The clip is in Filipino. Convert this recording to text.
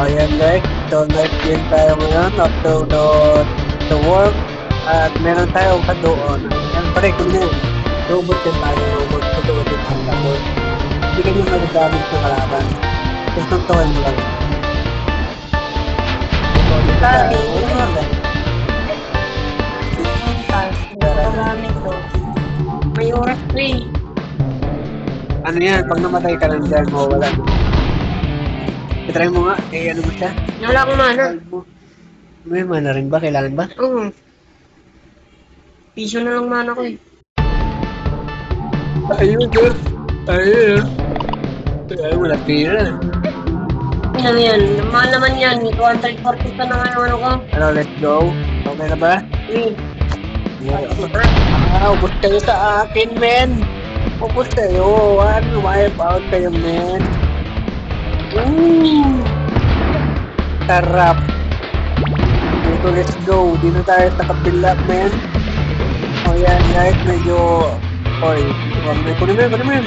Ayan guys, so live game tayo ngayon after the work at meron tayong kadoon. Ayan, pare kung yun, robot yan tayo, robot, kadoon din tayo tapos hindi ka nyo magagamit ng kalaban. Tutuntuhan mo lang. So, dito tayo. May oras ko eh. Ano yan, pag namatay ka lang dyan, mawawala. Try mo nga, ano mo siya? Wala akong mana. May mana rin ba? Kailangan ba? Oo. Piso na lang mana ko eh. Ayun, sir. Ayun. Ay, wala pira. Ano yan? Mahal naman yan. 240 ka na nga yung ano ko. Ano, let's go. Okay na ba? Eh. Ubus kayo sa akin, men. Ubus kayo. Ano, wipe out kayo, men. Sarap. Dito, let's go. Dito tayo sa kapila, men. O yan, guys, medyo... Oy, kunin mo yan.